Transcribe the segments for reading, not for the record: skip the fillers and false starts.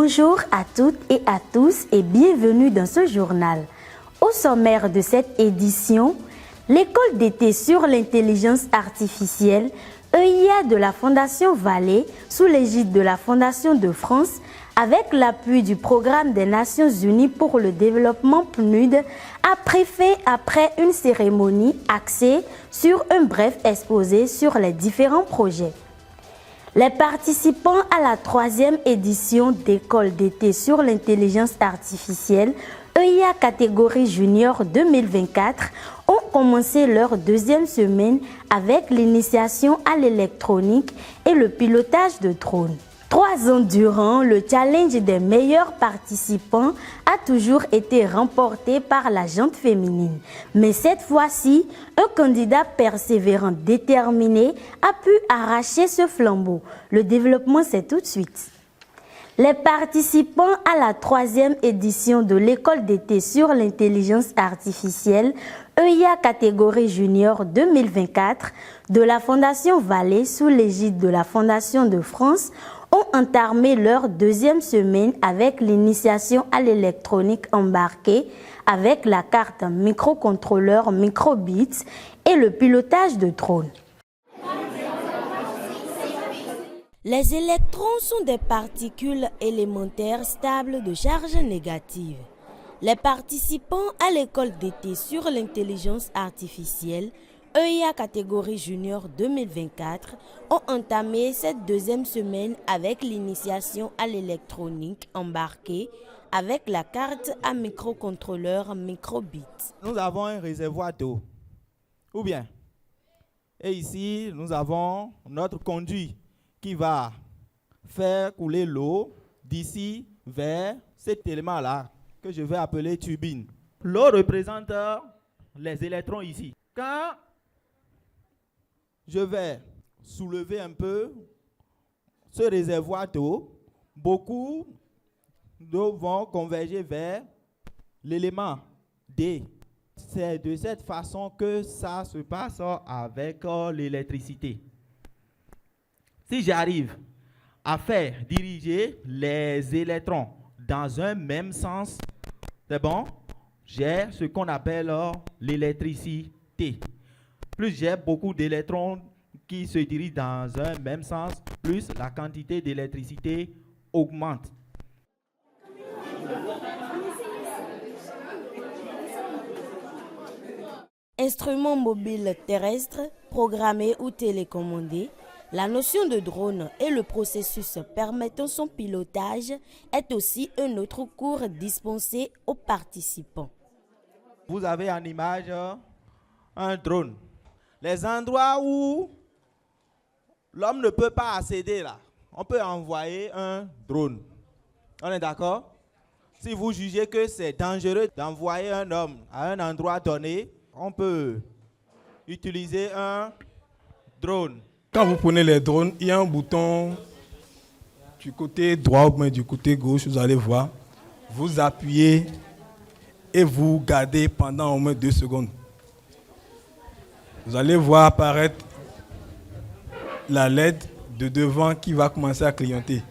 Bonjour à toutes et à tous et bienvenue dans ce journal. Au sommaire de cette édition, l'école d'été sur l'intelligence artificielle, EIA de la Fondation Vallée, sous l'égide de la Fondation de France, avec l'appui du Programme des Nations Unies pour le développement PNUD, a pris fin après une cérémonie axée sur un bref exposé sur les différents projets. Les participants à la 3e édition d'école d'été sur l'intelligence artificielle, EIA catégorie junior 2024, ont commencé leur 2e semaine avec l'initiation à l'électronique et le pilotage de drones. 3 ans durant, le challenge des meilleurs participants a toujours été remporté par la gente féminine. Mais cette fois-ci, un candidat persévérant, déterminé, a pu arracher ce flambeau. Le développement, c'est tout de suite. Les participants à la 3e édition de l'école d'été sur l'intelligence artificielle, EIA catégorie junior 2024, de la Fondation Vallée sous l'égide de la Fondation de France, ont entamé leur 2e semaine avec l'initiation à l'électronique embarquée avec la carte microcontrôleur Microbit et le pilotage de drones. Les électrons sont des particules élémentaires stables de charge négative. Les participants à l'école d'été sur l'intelligence artificielle, EIA catégorie junior 2024, ont entamé cette 2e semaine avec l'initiation à l'électronique embarquée avec la carte à microcontrôleur Microbit. Nous avons un réservoir d'eau, ou bien, et ici nous avons notre conduit qui va faire couler l'eau d'ici vers cet élément-là que je vais appeler turbine. L'eau représente les électrons ici. Quand je vais soulever un peu ce réservoir d'eau, beaucoup d'eau vont converger vers l'élément D. C'est de cette façon que ça se passe avec l'électricité. Si j'arrive à faire diriger les électrons dans un même sens, c'est bon, j'ai ce qu'on appelle l'électricité. Plus j'ai beaucoup d'électrons qui se dirigent dans un même sens, plus la quantité d'électricité augmente. Instruments mobiles terrestres, programmés ou télécommandés, la notion de drone et le processus permettant son pilotage est aussi un autre cours dispensé aux participants. Vous avez en image un drone. Les endroits où l'homme ne peut pas accéder là, on peut envoyer un drone. On est d'accord? Si vous jugez que c'est dangereux d'envoyer un homme à un endroit donné, on peut utiliser un drone. Quand vous prenez les drones, il y a un bouton du côté droit ou bien du côté gauche, vous allez voir. Vous appuyez et vous gardez pendant au moins 2 secondes. Vous allez voir apparaître la LED de devant qui va commencer à clignoter.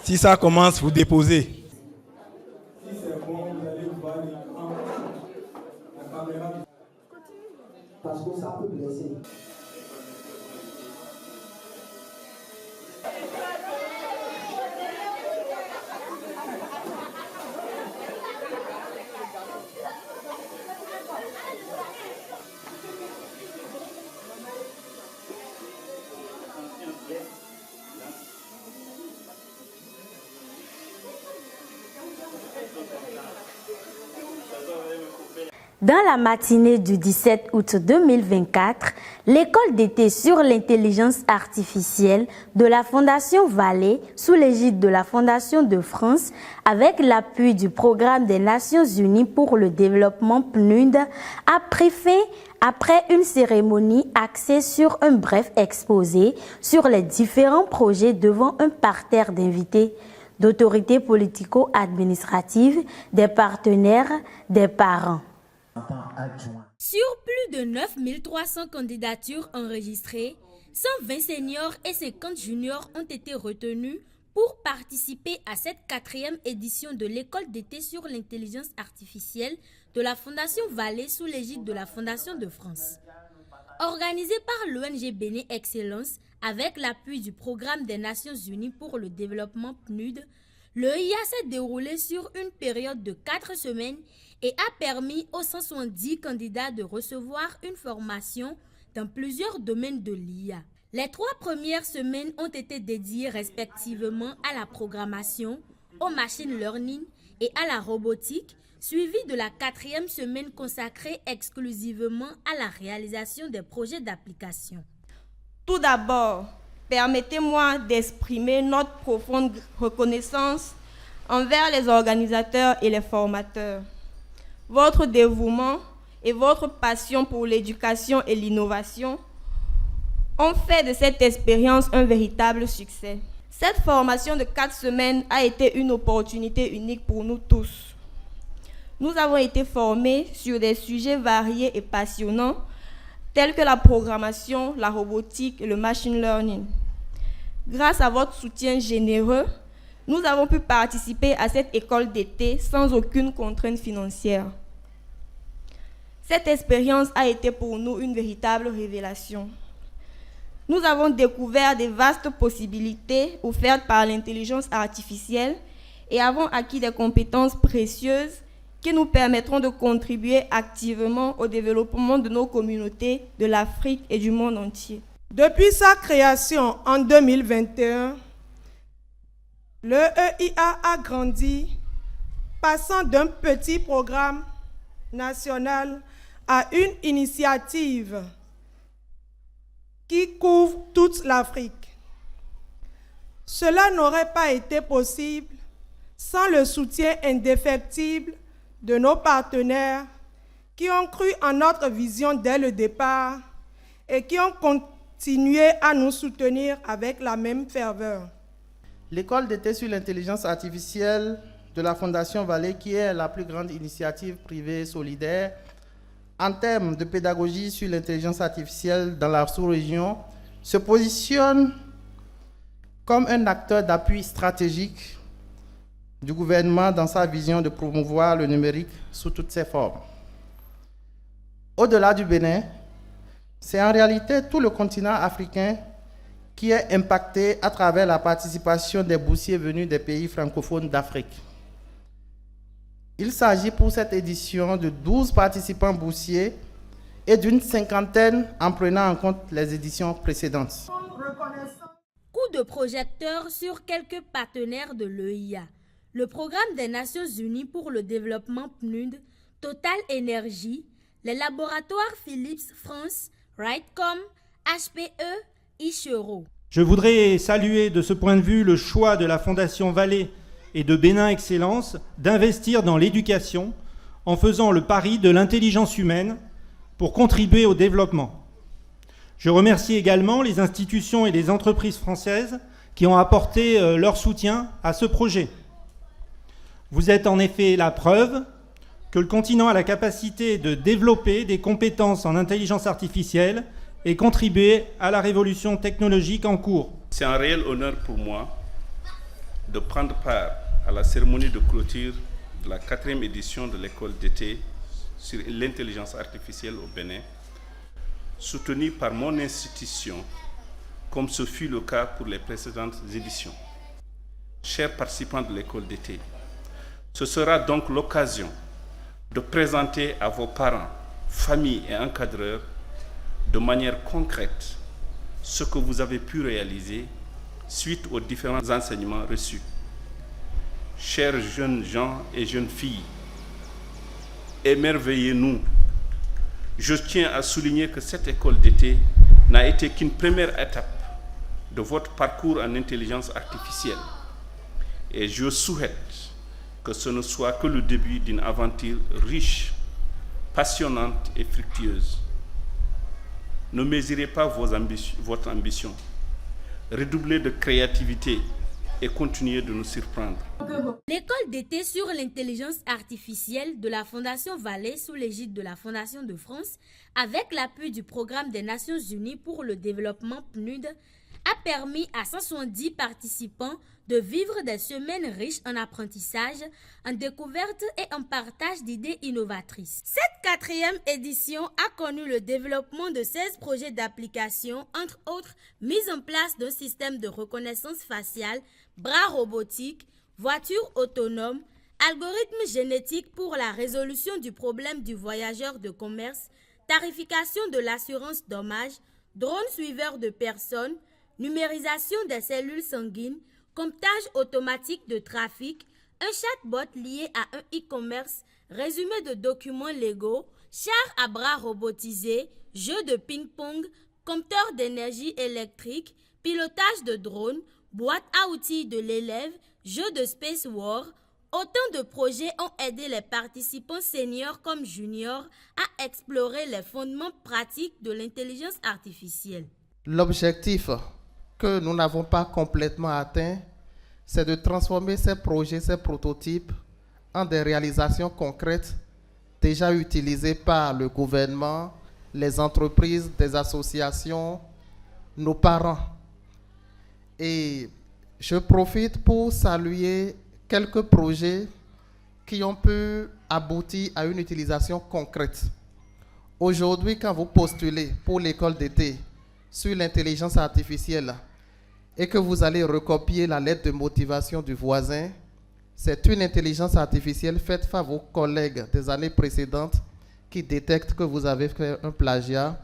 Si ça commence, vous déposez. Si c'est bon, vous allez voir l'écran, la caméra. Parce que ça peut blesser. Dans la matinée du 17 août 2024, l'école d'été sur l'intelligence artificielle de la Fondation Vallée, sous l'égide de la Fondation de France, avec l'appui du Programme des Nations Unies pour le développement PNUD, a pris fin après une cérémonie axée sur un bref exposé sur les différents projets devant un parterre d'invités, d'autorités politico-administratives, des partenaires, des parents. Sur plus de 9300 candidatures enregistrées, 120 seniors et 50 juniors ont été retenus Pour participer à cette 4e édition de l'école d'été sur l'intelligence artificielle de la Fondation Vallée sous l'égide de la Fondation de France. Organisée par l'ONG Bénin Excellence avec l'appui du Programme des Nations Unies pour le développement PNUD, le IA s'est déroulé sur une période de 4 semaines et a permis aux 170 candidats de recevoir une formation dans plusieurs domaines de l'IA. Les 3 premières semaines ont été dédiées respectivement à la programmation, au machine learning et à la robotique, suivie de la 4e semaine consacrée exclusivement à la réalisation des projets d'application. Tout d'abord, permettez-moi d'exprimer notre profonde reconnaissance envers les organisateurs et les formateurs. Votre dévouement et votre passion pour l'éducation et l'innovation ont fait de cette expérience un véritable succès. Cette formation de 4 semaines a été une opportunité unique pour nous tous. Nous avons été formés sur des sujets variés et passionnants, tels que la programmation, la robotique et le machine learning. Grâce à votre soutien généreux, nous avons pu participer à cette école d'été sans aucune contrainte financière. Cette expérience a été pour nous une véritable révélation. Nous avons découvert des vastes possibilités offertes par l'intelligence artificielle et avons acquis des compétences précieuses qui nous permettront de contribuer activement au développement de nos communautés, de l'Afrique et du monde entier. Depuis sa création en 2021, le EIA a grandi, passant d'un petit programme national à une initiative qui couvre toute l'Afrique. Cela n'aurait pas été possible sans le soutien indéfectible de nos partenaires qui ont cru en notre vision dès le départ et qui ont continué à nous soutenir avec la même ferveur. L'école d'été sur l'intelligence artificielle de la Fondation Vallée, qui est la plus grande initiative privée solidaire en termes de pédagogie sur l'intelligence artificielle dans la sous-région, se positionne comme un acteur d'appui stratégique du gouvernement dans sa vision de promouvoir le numérique sous toutes ses formes. Au-delà du Bénin, c'est en réalité tout le continent africain qui est impacté à travers la participation des boursiers venus des pays francophones d'Afrique. Il s'agit pour cette édition de 12 participants boursiers et d'une 50aine en prenant en compte les éditions précédentes. Coup de projecteur sur quelques partenaires de l'EIA. Le Programme des Nations Unies pour le développement PNUD, Total Energy, les laboratoires Philips France, Rightcom, HPE, Ichero. Je voudrais saluer de ce point de vue le choix de la Fondation Vallée et de Bénin Excellence d'investir dans l'éducation en faisant le pari de l'intelligence humaine pour contribuer au développement. Je remercie également les institutions et les entreprises françaises qui ont apporté leur soutien à ce projet. Vous êtes en effet la preuve que le continent a la capacité de développer des compétences en intelligence artificielle et contribuer à la révolution technologique en cours. C'est un réel honneur pour moi de prendre part à la cérémonie de clôture de la 4e édition de l'école d'été sur l'intelligence artificielle au Bénin, soutenue par mon institution, comme ce fut le cas pour les précédentes éditions. Chers participants de l'école d'été, ce sera donc l'occasion de présenter à vos parents, familles et encadreurs de manière concrète ce que vous avez pu réaliser suite aux différents enseignements reçus. Chers jeunes gens et jeunes filles, émerveillez-nous. Je tiens à souligner que cette école d'été n'a été qu'une première étape de votre parcours en intelligence artificielle. Et je souhaite que ce ne soit que le début d'une aventure riche, passionnante et fructueuse. Ne mesurez pas votre ambition. Redoublez de créativité et continuez de nous surprendre. L'école d'été sur l'intelligence artificielle de la Fondation Vallée sous l'égide de la Fondation de France, avec l'appui du Programme des Nations Unies pour le développement PNUD, a permis à 170 participants de vivre des semaines riches en apprentissage, en découvertes et en partage d'idées innovatrices. Cette 4e édition a connu le développement de 16 projets d'application, entre autres mise en place d'un système de reconnaissance faciale, bras robotiques, voitures autonomes, algorithmes génétiques pour la résolution du problème du voyageur de commerce, tarification de l'assurance dommages, drones suiveurs de personnes, numérisation des cellules sanguines, comptage automatique de trafic, un chatbot lié à un e-commerce, résumé de documents légaux, char à bras robotisé, jeu de ping-pong, compteur d'énergie électrique, pilotage de drones, boîte à outils de l'élève, jeu de Space War. Autant de projets ont aidé les participants seniors comme juniors à explorer les fondements pratiques de l'intelligence artificielle. L'objectif que nous n'avons pas complètement atteint, c'est de transformer ces projets, ces prototypes en des réalisations concrètes déjà utilisées par le gouvernement, les entreprises, des associations, nos parents. Et je profite pour saluer quelques projets qui ont pu aboutir à une utilisation concrète. Aujourd'hui, quand vous postulez pour l'école d'été sur l'intelligence artificielle et que vous allez recopier la lettre de motivation du voisin, c'est une intelligence artificielle faite par vos collègues des années précédentes qui détecte que vous avez fait un plagiat,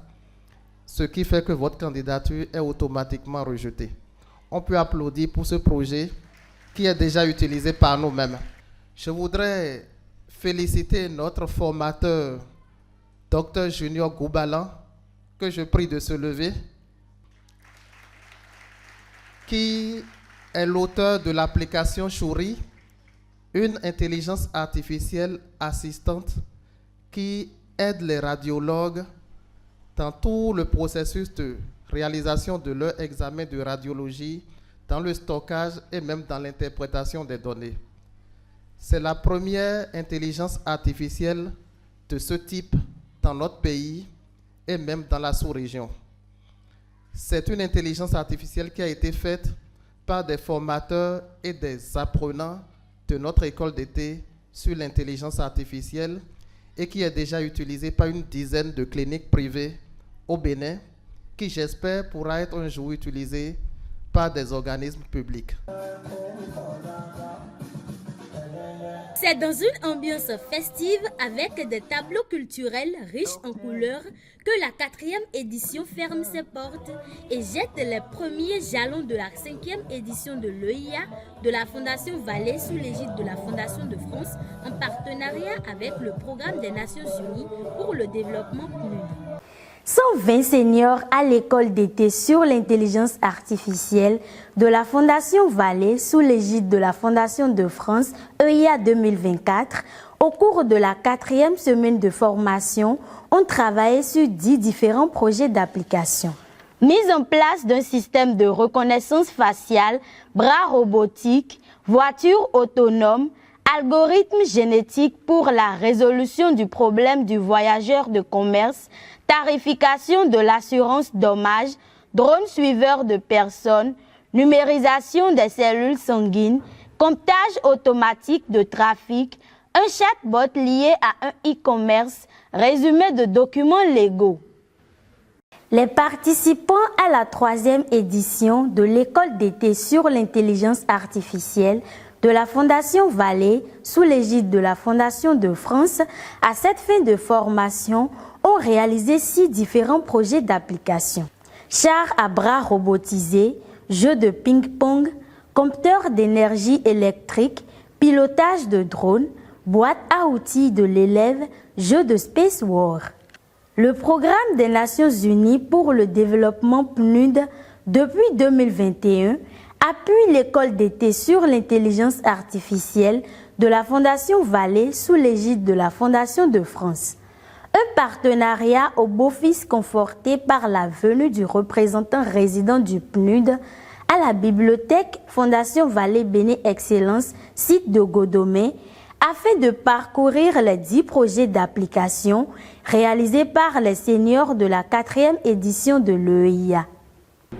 ce qui fait que votre candidature est automatiquement rejetée. On peut applaudir pour ce projet qui est déjà utilisé par nous-mêmes. Je voudrais féliciter notre formateur, Dr Junior Goubalan, que je prie de se lever, qui est l'auteur de l'application Chouri, une intelligence artificielle assistante qui aide les radiologues dans tout le processus de réalisation de leur examen de radiologie, dans le stockage et même dans l'interprétation des données. C'est la première intelligence artificielle de ce type dans notre pays et même dans la sous-région. C'est une intelligence artificielle qui a été faite par des formateurs et des apprenants de notre école d'été sur l'intelligence artificielle et qui est déjà utilisée par une dizaine de cliniques privées au Bénin, qui j'espère pourra être un jour utilisée par des organismes publics. C'est dans une ambiance festive avec des tableaux culturels riches en couleurs que la 4e édition ferme ses portes et jette les premiers jalons de la 5e édition de l'EIA de la Fondation Vallée sous l'égide de la Fondation de France en partenariat avec le Programme des Nations Unies pour le développement PNUD. 120 seniors à l'école d'été sur l'intelligence artificielle de la Fondation Vallée sous l'égide de la Fondation de France EIA 2024 au cours de la 4e semaine de formation ont travaillé sur 10 différents projets d'application. Mise en place d'un système de reconnaissance faciale, bras robotiques, voitures autonomes, algorithmes génétiques pour la résolution du problème du voyageur de commerce, tarification de l'assurance dommages, drones suiveurs de personnes, numérisation des cellules sanguines, comptage automatique de trafic, un chatbot lié à un e-commerce, résumé de documents légaux. Les participants à la 3e édition de l'école d'été sur l'intelligence artificielle de la Fondation Vallée, sous l'égide de la Fondation de France, à cette fin de formation, ont réalisé 6 différents projets d'application. Char à bras robotisé, jeu de ping-pong, compteur d'énergie électrique, pilotage de drone, boîte à outils de l'élève, jeu de Space War. Le Programme des Nations Unies pour le développement PNUD, depuis 2021, appuie l'école d'été sur l'intelligence artificielle de la Fondation Vallée sous l'égide de la Fondation de France. Un partenariat au beau-fils conforté par la venue du représentant résident du PNUD à la bibliothèque Fondation Vallée Béné Excellence, site de Godomé, afin de parcourir les 10 projets d'application réalisés par les seniors de la 4e édition de l'EIA.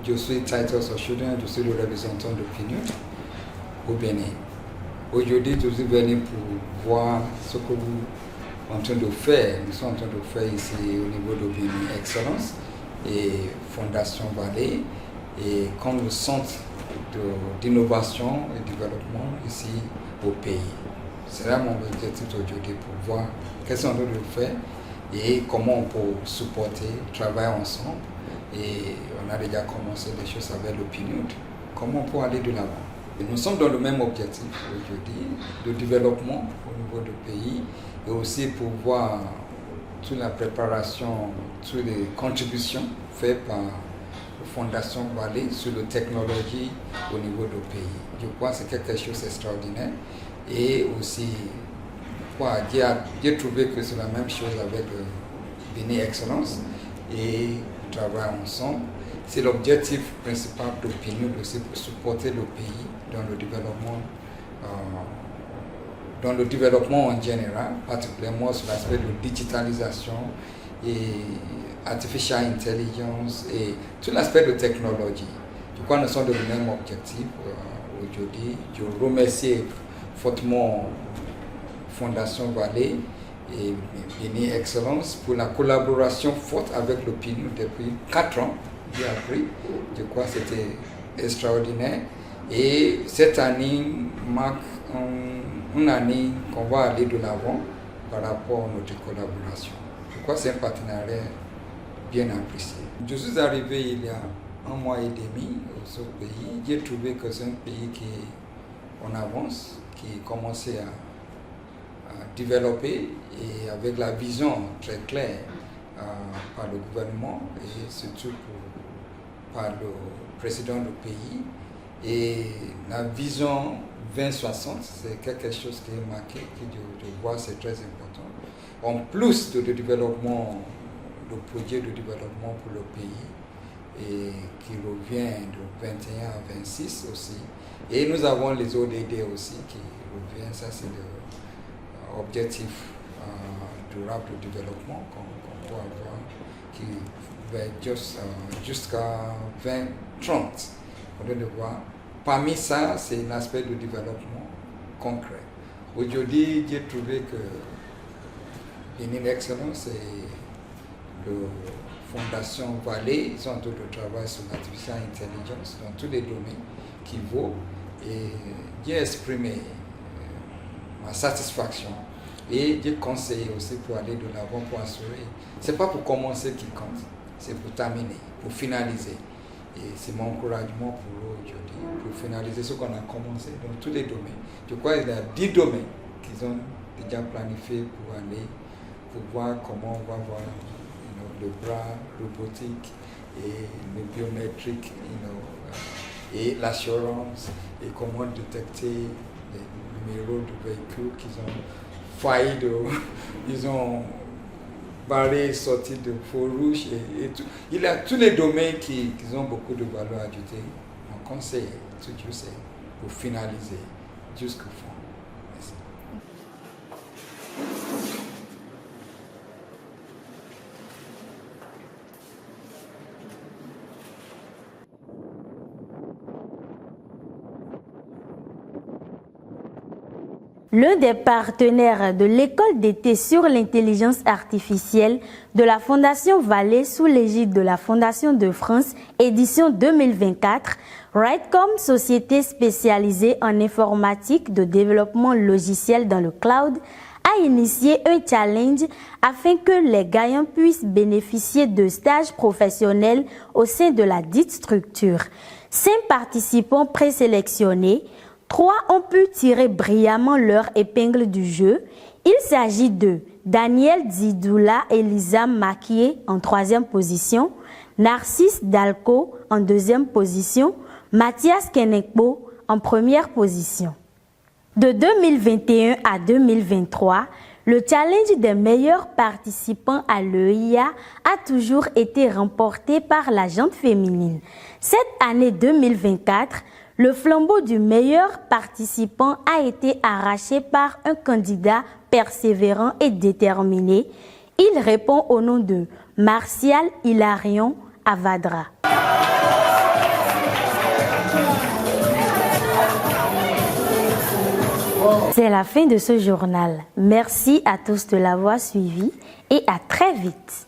Je suis Titus Oshudan, je suis le représentant de PNUD. au Bénin. Aujourd'hui, je suis venu pour voir ce que vous êtes en train de faire. Nous sommes en train de faire ici au niveau de Bénin Excellence et Fondation Vallée et comme le centre d'innovation et développement ici au pays. C'est là mon objectif aujourd'hui pour voir qu'est-ce qu'on doit faire et comment on peut supporter, travailler ensemble. Et on a déjà commencé des choses avec le PNUD. Comment on peut aller de l'avant? Nous sommes dans le même objectif aujourd'hui, de développement au niveau du pays et aussi pour voir toute la préparation, toutes les contributions faites par la Fondation Vallée sur la technologie au niveau du pays. Je crois que c'est quelque chose d'extraordinaire et aussi, j'ai trouvé que c'est la même chose avec Bénin Excellence et travailler ensemble. C'est l'objectif principal de PNUD aussi pour supporter le pays dans le développement en général, particulièrement sur l'aspect de digitalisation et artificial intelligence et tout l'aspect de technologie. Je crois que nous sommes dans le même objectif aujourd'hui. Je remercie fortement Fondation Vallée et Bénin Excellence pour la collaboration forte avec le PNUD depuis 4 ans. J'ai appris, je crois que c'était extraordinaire. Et cette année marque une année qu'on va aller de l'avant par rapport à notre collaboration. Je crois que c'est un partenariat bien apprécié. Je suis arrivé il y a 1 mois et demi au ce pays. J'ai trouvé que c'est un pays qui est en avance, qui commence à développer et avec la vision très claire par le gouvernement et surtout par le président du pays. Et la vision 2060, c'est quelque chose qui est marqué, que je vois, c'est très important. En plus de développement, le projet de développement pour le pays, et qui revient de 21 à 26 aussi. Et nous avons les ODD aussi qui reviennent, ça c'est l'objectif durable de développement qu'on peut avoir, qui va jusqu'à 2030. On doit le voir. Parmi ça, c'est l'aspect de développement concret. Aujourd'hui, j'ai trouvé que Bénin Excellence et la Fondation Vallée, ils ont tout le travail sur l'artificial intelligence dans tous les domaines qui vaut. Et j'ai exprimé ma satisfaction et j'ai conseillé aussi pour aller de l'avant, pour assurer. Ce n'est pas pour commencer qui compte, c'est pour terminer, pour finaliser. Et c'est mon encouragement pour eux aujourd'hui, pour finaliser ce qu'on a commencé dans tous les domaines. Je crois qu'il y a 10 domaines qu'ils ont déjà planifiés pour aller, pour voir comment on va voir le bras robotique et le biométrique, et l'assurance, et comment détecter les numéros de véhicules qu'ils ont failli ils ont barré, sorti de feu rouge et tout. Il y a tous les domaines qui ont beaucoup de valeur ajoutée. Mon conseil, toujours c'est pour finaliser jusqu'au fond. Merci. L'un des partenaires de l'école d'été sur l'intelligence artificielle de la Fondation Vallée sous l'égide de la Fondation de France, édition 2024, RightCom, société spécialisée en informatique de développement logiciel dans le cloud, a initié un challenge afin que les gagnants puissent bénéficier de stages professionnels au sein de la dite structure. 5 participants présélectionnés, 3 ont pu tirer brillamment leur épingle du jeu. Il s'agit de Daniel Zidoula et Lisa Makié en 3e position, Narcisse Dalco en 2e position, Mathias Kenekbo en 1re position. De 2021 à 2023, le challenge des meilleurs participants à l'EIA a toujours été remporté par la gente féminine. Cette année 2024, le flambeau du meilleur participant a été arraché par un candidat persévérant et déterminé. Il répond au nom de Martial Hilarion Avadra. C'est la fin de ce journal. Merci à tous de l'avoir suivi et à très vite.